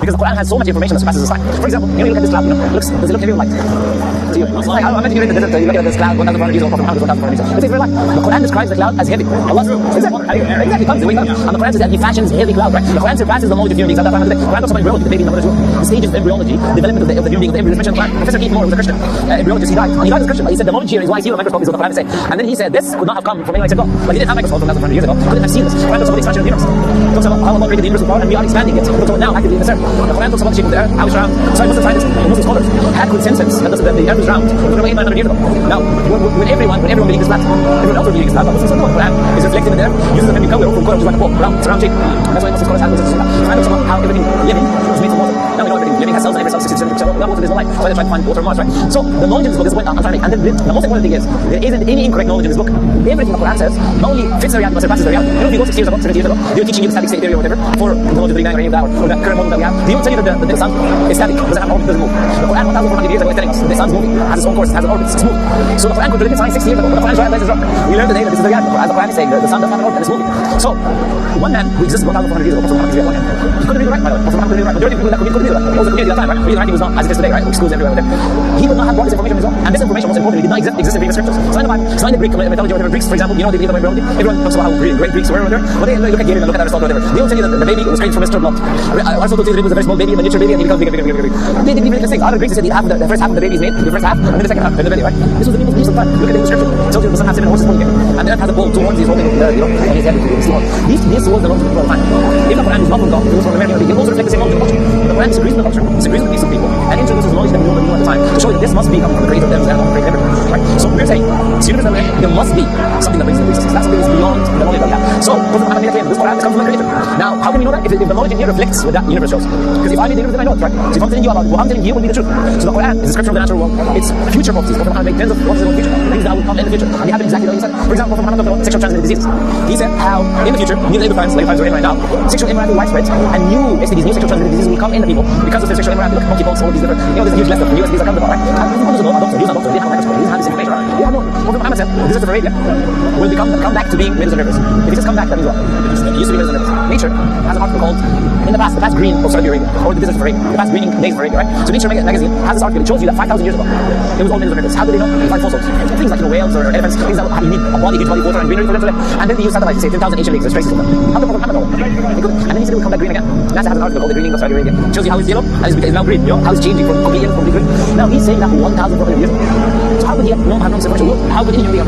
because the Quran has so much information that surpasses the sky. For example, you look at this cloud, does it look heavy or light? To you. Like, I imagine you're in the desert, you look at this cloud, 1,400 years old, Prophet Muhammad was 1,400 years old. It says very light. The Quran describes the cloud as heavy. Allah exactly comes the way it comes. And the Quran says that He fashions heavy cloud, right? The Quran surpasses the knowledge of human beings. The Quran talks about embryology, the baby in the mother's womb, the stages of embryology, development of the human being, the embryo. Professor Keith Moore was a Christian embryologist. He died. And he died as a Christian, but he said the knowledge here is why I see the microscope is what the Quran is saying. And then he said this could not have come from anyone except God. Like he didn't have microscopes from 1,400 years ago. He couldn't have seen this. The Quran talks about the expansion of the universe. It talks about how Allah created the universe with power and we are expanding it. It talks about now actively in the earth. The Quran talks about the shape of the earth, how it's round. So Muslim scientists, Muslim scholars had consensus that the earth is round. It was about 800-900 years ago. Now, when everyone believing this flat, everyone else believing this flat, but Muslims don't know. The Quran is reflected in the earth, uses the term yukawir from Quran, which is like a ball, round, it's a round shape. That's why Muslim scholars have consensus on that. The Quran talks about how everything living is made from water. Now we know everything living has cells, and every cell 60% without water there's no life. So they try to find water on Mars, right? So the knowledge in this book is the point I'm trying to make. And then the most important thing is there isn't any incorrect knowledge in this book. Everything the Quran says not only fits the reality but surpasses the reality. You know, if you go 60 years ago, 70 years ago, they were teaching you the static state theory or whatever for the knowledge of the Big Bang or any of that, or the current model that we have. They don't tell you that the sun is static, doesn't have orbit, doesn't move. The Quran 1,400 years ago is telling us the sun's moving, has its own course, has an orbit, it's moving. So the Quran contradicted science 60 years ago, but the Quran is wrong. We learned today that this is the reality. As the Quran is saying, the sun doesn't have an orbit and it's moving. So one man who existed 1,400 years ago, Prophet Muhammad, he couldn't read or write, by the way. Prophet Muhammad couldn't read or write. Majority of people that couldn't read or write. It was the community at that time, right? Reading and writing was not as it is today, right? Schools everywhere with them. He would not have brought this information on his own. And this information, most importantly, did not exist in previous scriptures. It's not in the Bible. It's not in the Greek mythology or whatever. Greeks, for example, you know they believe in embryology. Everyone talks about how great Greeks were, whatever. But they look at Galen and look at Aristotle, whatever. They don't tell you that the baby was created from Mr. Blood. Aristotle tells you that it was a very small baby, a miniature baby, and he becomes bigger. They did different things. Other Greeks said the first half of the baby is made, the first half, and then the second half in the belly, right? This was the meaning of the time. Look at the scripture. It tells you the sun has 7 horses pulling him, and the earth has a bull, 2 horns he's holding, and he's heavy to the horn. This was the knowledge of people all the time. If the Quran is not from God, it was from American people. It also reflects the same knowledge of culture. The Quran disagrees with the culture, disagrees with the peace of people, and introduces knowledge that we know at the time to show that this must be coming from the creator of them and creator everything, right? So we're saying, it's universe there must be something that brings the existence. That's something that's beyond the knowledge that we have. So Prophet Muhammad made a claim, this Quran comes from the creator. Now, how can we know that? If the knowledge in here reflects what that universe shows. Because if I made the universe, then I know it, right? So if I'm telling you about what I'm telling you will be the truth. So the Quran is a description of the natural world. It's future prophecies. Prophet Muhammad made tens of prophecies about the future, things that will come in the future, and they happen exactly the way he said. For example, Prophet Muhammad talked about sexual transmitted diseases. He said how in the future, new labor times we're in right now, sexual immorality will widespread, and new STDs, new sexual transmitted diseases will come in the people because of their sexual immorality. Look, monkeypox, all of these different, there's a huge list of new STDs that come to the right? And people who don't know, doctors, they have a microscope, they have this information, right? They have no. Prophet Muhammad said, the desert of Arabia will come back to being rivers and rivers. If it just come back, that means what? It used to be rivers and rivers. Nature has an article called in the past green of Saudi Arabia, or the desert of Arabia, the past greening days of Arabia, right? So Nature magazine has this article. It shows you that 5,000 years ago, it was all rivers and rivers. How do they know? They find fossils, things like whales or elephants, things that you need a huge body of water and greenery for them to live. And then they use satellites to say 10,000 ancient lakes. There's traces of them. How did Prophet Muhammad know? And then he said it will come back green again. NASA has an article called the greening of Saudi Arabia. It shows you how it's yellow and it's now green. You know how it's changing from completely yellow to completely green. Now he's saying that 1,400 years ago. So how could he have known so much? How could any human being have known